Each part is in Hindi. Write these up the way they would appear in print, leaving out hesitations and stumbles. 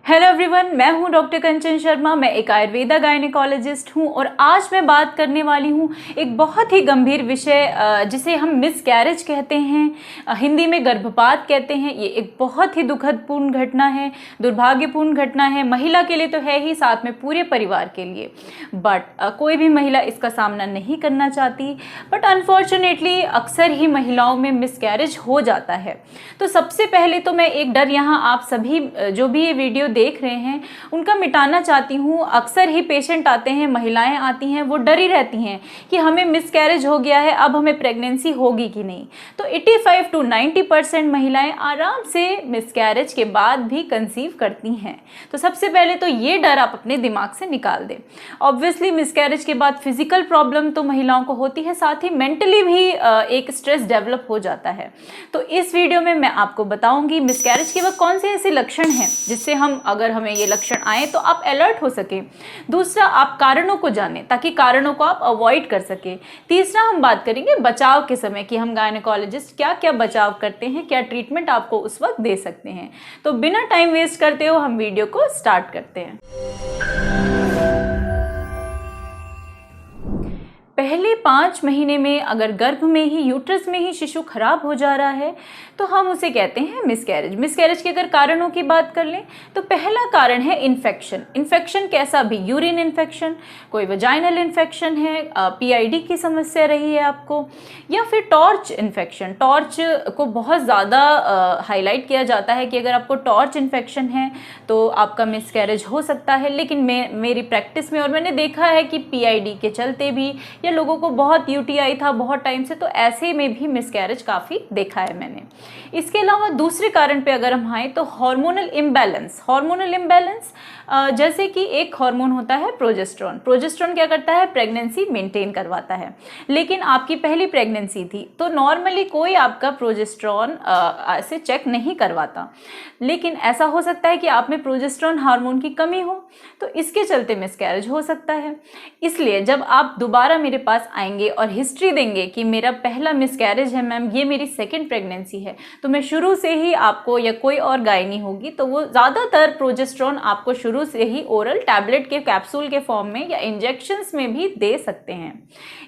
हेलो एवरीवन, मैं हूं डॉक्टर कंचन शर्मा। मैं एक आयुर्वेदा गायनेकोलॉजिस्ट हूं और आज मैं बात करने वाली हूं एक बहुत ही गंभीर विषय जिसे हम मिसकैरेज कहते हैं, हिंदी में गर्भपात कहते हैं। ये एक बहुत ही दुखदपूर्ण घटना है, दुर्भाग्यपूर्ण घटना है। महिला के लिए तो है ही, साथ में पूरे परिवार के लिए। बट कोई भी महिला इसका सामना नहीं करना चाहती, बट अनफॉर्चुनेटली अक्सर ही महिलाओं में मिसकैरेज हो जाता है। तो सबसे पहले तो मैं एक डर यहाँ आप सभी जो भी ये वीडियो देख रहे हैं उनका मिटाना चाहती हूँ। अक्सर ही पेशेंट आते हैं, महिलाएं आती हैं, वो डरी रहती हैं कि हमें मिसकैरेज हो गया है, अब हमें प्रेगनेंसी होगी कि नहीं। तो 85 to 90% महिलाएं आराम से मिसकैरेज के बाद भी कंसीव करती हैं। तो सबसे पहले तो ये डर आप अपने दिमाग से निकाल दें। ऑब्वियसली मिसकैरेज के बाद फिजिकल प्रॉब्लम तो महिलाओं को होती है, साथ ही मेंटली भी एक स्ट्रेस डेवलप हो जाता है। तो इस वीडियो में मैं आपको बताऊंगी मिसकैरेज के वक्त कौन से ऐसे लक्षण हैं जिससे अगर हमें ये लक्षण आए तो आप अलर्ट हो सकें। दूसरा, आप कारणों को जानें ताकि कारणों को आप अवॉइड कर सकें। तीसरा, हम बात करेंगे बचाव के समय कि हम गायनेकोलॉजिस्ट क्या क्या बचाव करते हैं, क्या ट्रीटमेंट आपको उस वक्त दे सकते हैं। तो बिना टाइम वेस्ट करते हुए हम वीडियो को स्टार्ट करते हैं। पहले 5 महीने में अगर गर्भ में ही, यूट्रस में ही शिशु खराब हो जा रहा है तो हम उसे कहते हैं मिसकैरेज। मिसकैरेज के अगर कारणों की बात कर लें तो पहला कारण है इन्फेक्शन। इन्फेक्शन कैसा भी, यूरिन इन्फेक्शन, कोई वजाइनल इन्फेक्शन है, पीआईडी की समस्या रही है आपको, या फिर टॉर्च इन्फेक्शन। टॉर्च को बहुत ज़्यादा हाईलाइट किया जाता है कि अगर आपको टॉर्च इन्फेक्शन है तो आपका मिसकैरेज हो सकता है। लेकिन मेरी प्रैक्टिस में और मैंने देखा है कि पीआईडी के चलते भी, या लोगों को बहुत यूटीआई था बहुत टाइम से, तो ऐसे में भी मिसकैरेज काफ़ी देखा है मैंने। इसके अलावा दूसरे कारण पे अगर हम आए तो हार्मोनल इम्बैलेंस। हार्मोनल इम्बैलेंस जैसे कि एक हार्मोन होता है प्रोजेस्टेरोन। प्रोजेस्टेरोन क्या करता है, प्रेगनेंसी मेंटेन करवाता है। लेकिन आपकी पहली प्रेगनेंसी थी तो नॉर्मली कोई आपका प्रोजेस्टेरोन ऐसे चेक नहीं करवाता। लेकिन ऐसा हो सकता है कि आप में प्रोजेस्टेरोन हार्मोन की कमी हो, तो इसके चलते मिसकैरेज हो सकता है। इसलिए जब आप दोबारा मेरे पास आएंगे और हिस्ट्री देंगे कि मेरा पहला मिसकैरेज है मैम, ये मेरी सेकंड प्रेगनेंसी है, तो मैं शुरू से ही आपको, या कोई और गायनी होगी तो वो ज़्यादातर प्रोजेस्टेरोन आपको शुरू से ही ओरल टैबलेट के कैप्सूल के फॉर्म में या इंजेक्शंस में भी दे सकते हैं।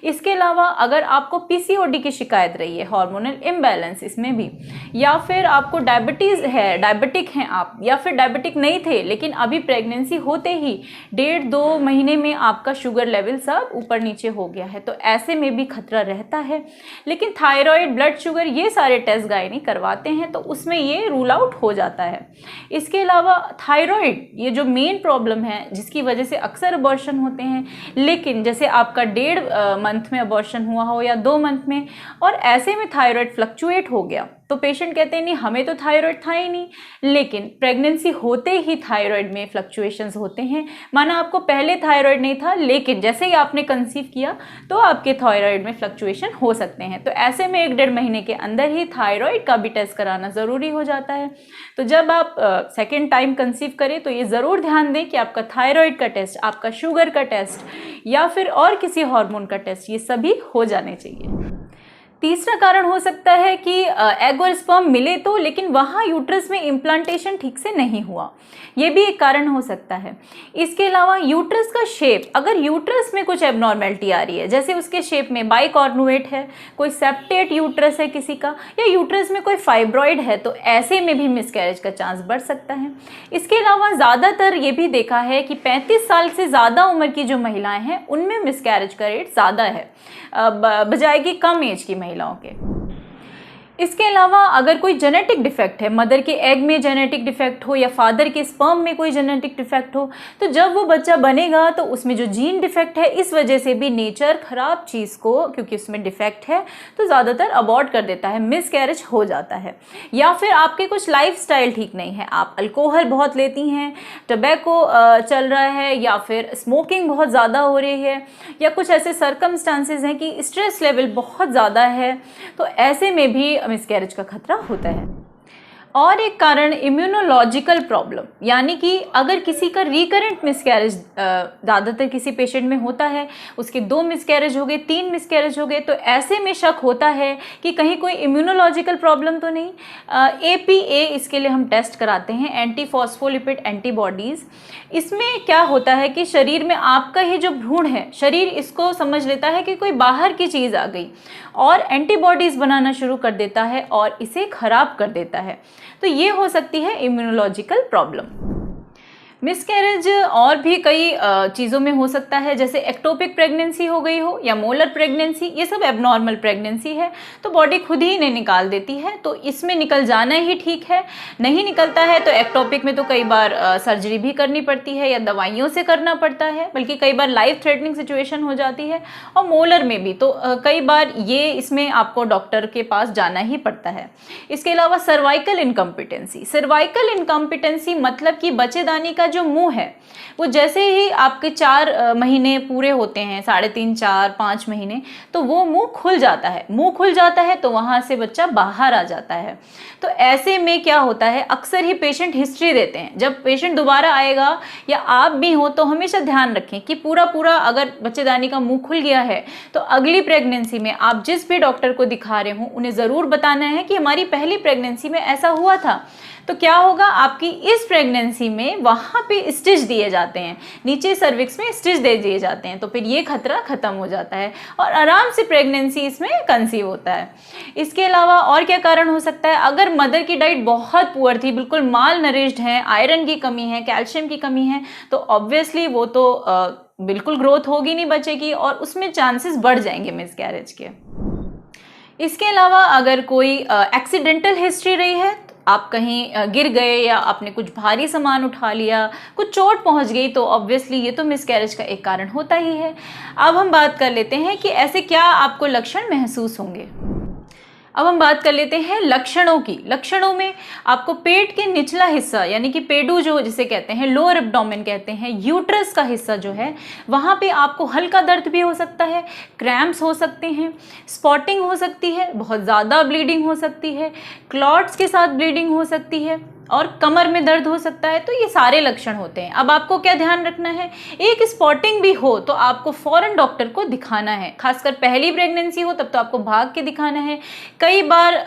इसके अलावा अगर आपको पीसीओडी की शिकायत रही है, हार्मोनल इम्बैलेंस इसमें भी, या फिर आपको डायबिटीज़ है, डायबिटिक हैं आप, या फिर डायबिटिक नहीं थे लेकिन अभी प्रेगनेंसी होते ही 1.5-2 महीने में आपका शुगर लेवल सब ऊपर नीचे हो गया है, तो ऐसे में भी खतरा रहता है। लेकिन थायराइड, ब्लड शुगर, ये सारे टेस्ट गायनी करवाते हैं तो उसमें ये रूल आउट हो जाता है। इसके अलावा थायराइड, ये जो मेन प्रॉब्लम है जिसकी वजह से अक्सर अबॉर्शन होते हैं, लेकिन जैसे आपका 1.5 मंथ में अबॉर्शन हुआ हो या 2 मंथ में, और ऐसे में थायराइड फ्लक्चुएट हो गया, तो पेशेंट कहते हैं नहीं हमें तो थायराइड था ही नहीं, लेकिन प्रेगनेंसी होते ही थायराइड में फ्लक्चुएशंस होते हैं। माना आपको पहले थायराइड नहीं था, लेकिन जैसे ही आपने कंसीव किया तो आपके थायराइड में फ्लक्चुएशन हो सकते हैं। तो ऐसे में 1-1.5 महीने के अंदर ही थायराइड का भी टेस्ट कराना ज़रूरी हो जाता है। तो जब आप सेकेंड टाइम कंसीव करें तो ये ज़रूर ध्यान दें कि आपका थायराइड का टेस्ट, आपका शुगर का टेस्ट, या फिर और किसी हार्मोन का टेस्ट, ये सभी हो जाने चाहिए। तीसरा कारण हो सकता है कि एग और स्पर्म मिले तो, लेकिन वहाँ यूट्रस में इम्प्लांटेशन ठीक से नहीं हुआ, ये भी एक कारण हो सकता है। इसके अलावा यूट्रस का शेप, अगर यूट्रस में कुछ एबनॉर्मेलिटी आ रही है, जैसे उसके शेप में बाइकॉर्नुएट है, कोई सेप्टेट यूट्रस है किसी का, या यूट्रस में कोई फाइब्रॉइड है, तो ऐसे में भी मिसकैरेज का चांस बढ़ सकता है। इसके अलावा ज़्यादातर ये भी देखा है कि 35 साल से ज़्यादा उम्र की जो महिलाएं हैं उनमें मिसकैरेज का रेट ज़्यादा है बजाय कि कम एज की महिलाओं के। इसके अलावा अगर कोई जेनेटिक डिफेक्ट है, मदर के एग में जेनेटिक डिफेक्ट हो या फादर के स्पर्म में कोई जेनेटिक डिफेक्ट हो, तो जब वो बच्चा बनेगा तो उसमें जो जीन डिफेक्ट है, इस वजह से भी नेचर खराब चीज़ को, क्योंकि उसमें डिफेक्ट है तो ज़्यादातर अबॉर्ट कर देता है, मिसकैरेज हो जाता है। या फिर आपके कुछ लाइफस्टाइल ठीक नहीं है, आप अल्कोहल बहुत लेती हैं, टबैको चल रहा है, या फिर स्मोकिंग बहुत ज़्यादा हो रही है, या कुछ ऐसे सर्कमस्टांसेस हैं कि स्ट्रेस लेवल बहुत ज़्यादा है, तो ऐसे में भी मिसकैरेज का खतरा होता है। और एक कारण इम्यूनोलॉजिकल प्रॉब्लम, यानी कि अगर किसी का रिकरेंट मिसकैरेज ज़्यादातर किसी पेशेंट में होता है, उसके 2 मिसकैरेज हो गए, 3 मिसकैरेज हो गए, तो ऐसे में शक होता है कि कहीं कोई इम्यूनोलॉजिकल प्रॉब्लम तो नहीं। APA इसके लिए हम टेस्ट कराते हैं, एंटी फॉस्फोलिपिड एंटीबॉडीज़। इसमें क्या होता है कि शरीर में आपका ही जो भ्रूण है, शरीर इसको समझ लेता है कि कोई बाहर की चीज़ आ गई और एंटीबॉडीज़ बनाना शुरू कर देता है और इसे खराब कर देता है। तो ये हो सकती है इम्यूनोलॉजिकल प्रॉब्लम। मिसकैरेज और भी कई चीज़ों में हो सकता है, जैसे एक्टोपिक प्रेगनेंसी हो गई हो या मोलर प्रेगनेंसी, ये सब एबनॉर्मल प्रेगनेंसी है तो बॉडी खुद ही इन्हें निकाल देती है, तो इसमें निकल जाना ही ठीक है। नहीं निकलता है तो एक्टोपिक में तो कई बार सर्जरी भी करनी पड़ती है या दवाइयों से करना पड़ता है, बल्कि कई बार लाइफ थ्रेटनिंग सिचुएशन हो जाती है। और मोलर में भी तो कई बार ये इसमें आपको डॉक्टर के पास जाना ही पड़ता है। इसके अलावा सर्वाइकल इनकम्पिटेंसी, सर्वाइकल इनकम्पिटेंसी मतलब कि बच्चेदानी का जो मुंह है वो जैसे ही आपके 4 महीने पूरे होते हैं, 3.5, 4, 5 महीने, तो वो मुंह खुल जाता है। मुंह खुल जाता है तो वहां से बच्चा बाहर आ जाता है। तो ऐसे में क्या होता है, अक्सर ही पेशेंट हिस्ट्री देते हैं। जब पेशेंट दोबारा आएगा या आप भी हो तो हमेशा ध्यान रखें कि पूरा अगर बच्चेदानी का मुंह खुल गया है तो अगली प्रेगनेंसी में आप जिस भी डॉक्टर को दिखा रहे हो उन्हें ज़रूर बताना है कि हमारी पहली प्रेगनेंसी में ऐसा हुआ था। तो क्या होगा, आपकी इस प्रेगनेंसी में वहाँ पे स्टिच दिए जाते हैं, नीचे सर्विक्स में स्टिच दे दिए जाते हैं, तो फिर ये खतरा ख़त्म हो जाता है और आराम से प्रेगनेंसी इसमें कंसीव होता है। इसके अलावा और क्या कारण हो सकता है, अगर मदर की डाइट बहुत पुअर थी, बिल्कुल माल नरिश्ड है, आयरन की कमी है, कैल्शियम की कमी है, तो ऑब्वियसली वो तो बिल्कुल ग्रोथ होगी नहीं बच्चे की और उसमें चांसेस बढ़ जाएंगे मिसकैरेज के। इसके अलावा अगर कोई एक्सीडेंटल हिस्ट्री रही है, आप कहीं गिर गए या आपने कुछ भारी सामान उठा लिया, कुछ चोट पहुंच गई, तो ऑब्वियसली ये तो मिसकैरेज का एक कारण होता ही है। अब हम बात कर लेते हैं कि ऐसे क्या आपको लक्षण महसूस होंगे। अब हम बात कर लेते हैं लक्षणों की। लक्षणों में आपको पेट के निचला हिस्सा, यानी कि पेडू जो जिसे कहते हैं, लोअर एब्डोमेन कहते हैं, यूट्रस का हिस्सा जो है, वहाँ पे आपको हल्का दर्द भी हो सकता है, क्रैम्प्स हो सकते हैं, स्पॉटिंग हो सकती है, बहुत ज़्यादा ब्लीडिंग हो सकती है, क्लॉट्स के साथ ब्लीडिंग हो सकती है और कमर में दर्द हो सकता है। तो ये सारे लक्षण होते हैं। अब आपको क्या ध्यान रखना है, एक स्पॉटिंग भी हो तो आपको फौरन डॉक्टर को दिखाना है। खासकर पहली प्रेगनेंसी हो तब तो आपको भाग के दिखाना है। कई बार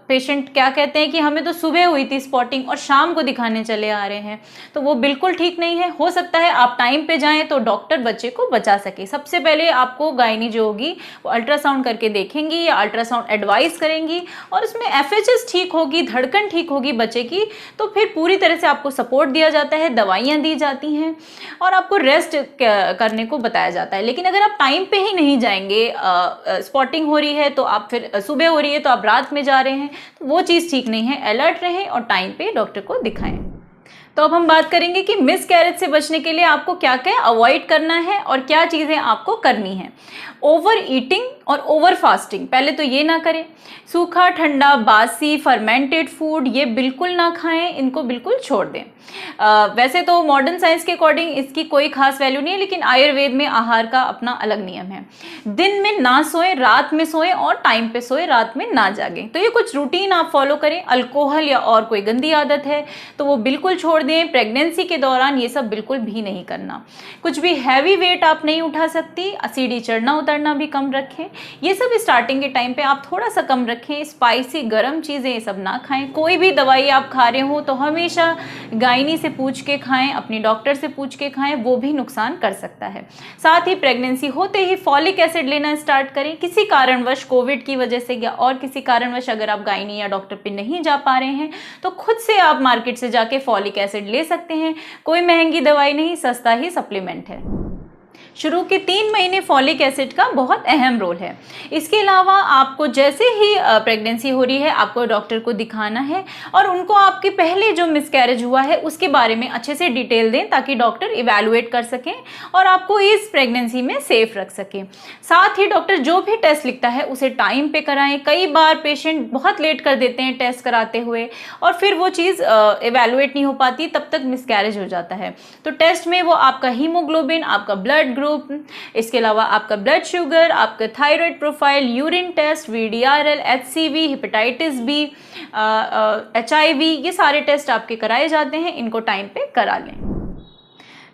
पेशेंट क्या कहते हैं कि हमें तो सुबह हुई थी स्पॉटिंग और शाम को दिखाने चले आ रहे हैं, तो वो बिल्कुल ठीक नहीं है। हो सकता है आप टाइम पे जाएं तो डॉक्टर बच्चे को बचा सके। सबसे पहले आपको गायनी जो होगी वो अल्ट्रासाउंड करके देखेंगी या अल्ट्रासाउंड एडवाइस करेंगी और उसमें FHS ठीक होगी, धड़कन ठीक होगी बच्चे की, तो फिर पूरी तरह से आपको सपोर्ट दिया जाता है, दवाइयाँ दी जाती हैं और आपको रेस्ट करने को बताया जाता है। लेकिन अगर आप टाइम पे ही नहीं जाएंगे, स्पॉटिंग हो रही है तो आप फिर सुबह हो रही है तो आप रात में जा रहे हैं, तो वो चीज़ ठीक नहीं है। अलर्ट रहें और टाइम पे डॉक्टर को दिखाएं। तो अब हम बात करेंगे कि मिसकैरेज से बचने के लिए आपको क्या क्या अवॉइड करना है और क्या चीज़ें आपको करनी है। ओवर ईटिंग और ओवर फास्टिंग, पहले तो ये ना करें। सूखा, ठंडा, बासी, फर्मेंटेड फूड ये बिल्कुल ना खाएं, इनको बिल्कुल छोड़ दें। वैसे तो मॉडर्न साइंस के अकॉर्डिंग इसकी कोई खास वैल्यू नहीं है, लेकिन आयुर्वेद में आहार का अपना अलग नियम है। दिन में ना सोएं, रात में सोएं और टाइम पे सोएं, रात में ना जागें। तो ये कुछ रूटीन आप फॉलो करें। अल्कोहल या और कोई गंदी आदत है तो वो बिल्कुल छोड़ दें। प्रेगनेंसी के दौरान ये सब बिल्कुल भी नहीं करना। कुछ भी हैवी वेट आप नहीं उठा सकती। सीढ़ी चढ़ना उतरना भी कम रखें। ये सब स्टार्टिंग के टाइम पे आप थोड़ा सा कम रखें। स्पाइसी गर्म चीज़ें ये सब ना खाएं। कोई भी दवाई आप खा रहे हो तो हमेशा गायनी से पूछ के खाएं, अपनी डॉक्टर से पूछ के खाएं, वो भी नुकसान कर सकता है। साथ ही प्रेगनेंसी होते ही फॉलिक एसिड लेना स्टार्ट करें। किसी कारणवश, कोविड की वजह से या और किसी कारणवश अगर आप गायनी या डॉक्टर पे नहीं जा पा रहे हैं तो खुद से आप मार्केट से जाके फॉलिक एसिड ले सकते हैं। कोई महंगी दवाई नहीं, सस्ता ही सप्लीमेंट है। शुरू के 3 महीने फॉलिक एसिड का बहुत अहम रोल है। इसके अलावा आपको जैसे ही प्रेगनेंसी हो रही है आपको डॉक्टर को दिखाना है और उनको आपके पहले जो मिसकैरेज हुआ है उसके बारे में अच्छे से डिटेल दें ताकि डॉक्टर इवैल्यूएट कर सकें और आपको इस प्रेगनेंसी में सेफ रख सकें। साथ ही डॉक्टर जो भी टेस्ट लिखता है उसे टाइम पे कराएं। कई बार पेशेंट बहुत लेट कर देते हैं टेस्ट कराते हुए और फिर वो चीज़ इवैल्यूएट नहीं हो पाती, तब तक मिसकैरेज हो जाता है। तो टेस्ट में वो आपका हीमोग्लोबिन, आपका ब्लड ग्रुप, इसके अलावा आपका ब्लड शुगर, आपका thyroid profile, urine test, VDRL, HCV, hepatitis B, HIV, ये सारे टेस्ट आपके कराए जाते हैं, इनको टाइम पे करा लें।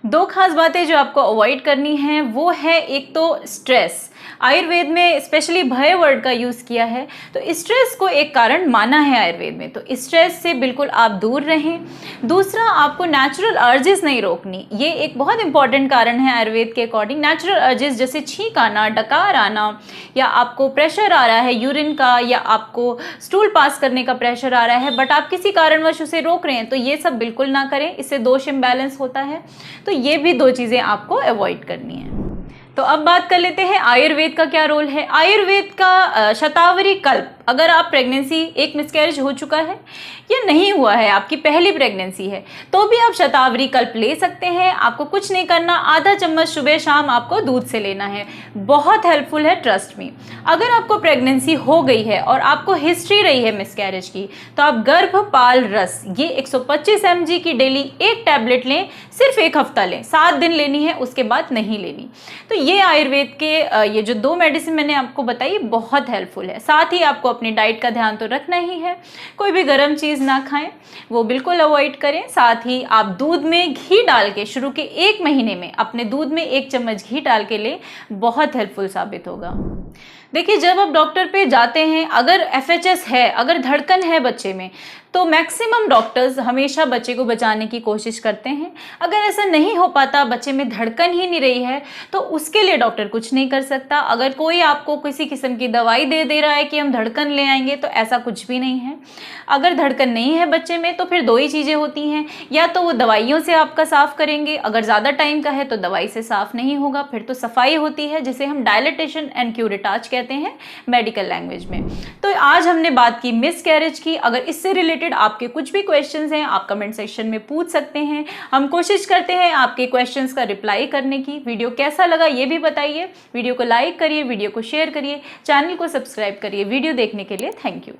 दो खास बातें जो आपको अवॉइड करनी है वो है एक तो स्ट्रेस। आयुर्वेद में स्पेशली भय वर्ड का यूज़ किया है, तो स्ट्रेस को एक कारण माना है आयुर्वेद में, तो स्ट्रेस से बिल्कुल आप दूर रहें। दूसरा, आपको नेचुरल अर्जेस नहीं रोकनी, ये एक बहुत इंपॉर्टेंट कारण है आयुर्वेद के अकॉर्डिंग। नेचुरल अर्जेस जैसे छींक आना, डकार आना, या आपको प्रेशर आ रहा है यूरिन का, या आपको स्टूल पास करने का प्रेशर आ रहा है बट आप किसी कारणवश उसे रोक रहे हैं, तो ये सब बिल्कुल ना करें, इससे दोष इम्बैलेंस होता है। तो ये भी दो चीज़ें आपको अवॉइड करनी है। तो अब बात कर लेते हैं आयुर्वेद का क्या रोल है। आयुर्वेद का शतावरी कल्प, अगर आप प्रेगनेंसी, एक मिसकैरेज हो चुका है या नहीं हुआ है, आपकी पहली प्रेगनेंसी है, तो भी आप शतावरी कल्प ले सकते हैं। आपको कुछ नहीं करना, आधा चम्मच सुबह शाम आपको दूध से लेना है, बहुत हेल्पफुल है, ट्रस्ट मी। अगर आपको प्रेगनेंसी हो गई है और आपको हिस्ट्री रही है मिसकैरेज की, तो आप गर्भपाल रस, ये 125 mg की डेली एक टैबलेट लें, सिर्फ एक हफ्ता लें, 7 दिन लेनी है, उसके बाद नहीं लेनी। तो ये आयुर्वेद के ये जो 2 मेडिसिन मैंने आपको बताई बहुत हेल्पफुल है। साथ ही आपको अपनी डाइट का ध्यान तो रखना ही है, कोई भी गर्म चीज़ ना खाएं, वो बिल्कुल अवॉइड करें। साथ ही आप दूध में घी डाल के शुरू के 1 महीने में अपने दूध में 1 चम्मच घी डाल के लें, बहुत हेल्पफुल साबित होगा। देखिए, जब आप डॉक्टर पे जाते हैं, अगर FHS है, अगर धड़कन है बच्चे में, तो मैक्सिमम डॉक्टर्स हमेशा बच्चे को बचाने की कोशिश करते हैं। अगर ऐसा नहीं हो पाता, बच्चे में धड़कन ही नहीं रही है, तो उसके लिए डॉक्टर कुछ नहीं कर सकता। अगर कोई आपको किसी किस्म की दवाई दे रहा है कि हम धड़कन ले आएंगे, तो ऐसा कुछ भी नहीं है। अगर धड़कन नहीं है बच्चे में, तो फिर 2 ही चीज़ें होती हैं, या तो वो दवाइयों से आपका साफ़ करेंगे, अगर ज़्यादा टाइम का है तो दवाई से साफ़ नहीं होगा, फिर तो सफाई होती है, जिसे हम डायलिटेशन एंड क्यूरेटाज कहते हैं मेडिकल लैंग्वेज में। तो आज हमने बात की मिसकैरेज की। अगर इससे रिलेटेड आपके कुछ भी क्वेश्चंस हैं, आप कमेंट सेक्शन में पूछ सकते हैं। हम कोशिश करते हैं आपके क्वेश्चंस का रिप्लाई करने की। वीडियो कैसा लगा ये भी बताइए। वीडियो को लाइक करिए, वीडियो को शेयर करिए, चैनल को सब्सक्राइब करिए। वीडियो देखने के लिए थैंक यू।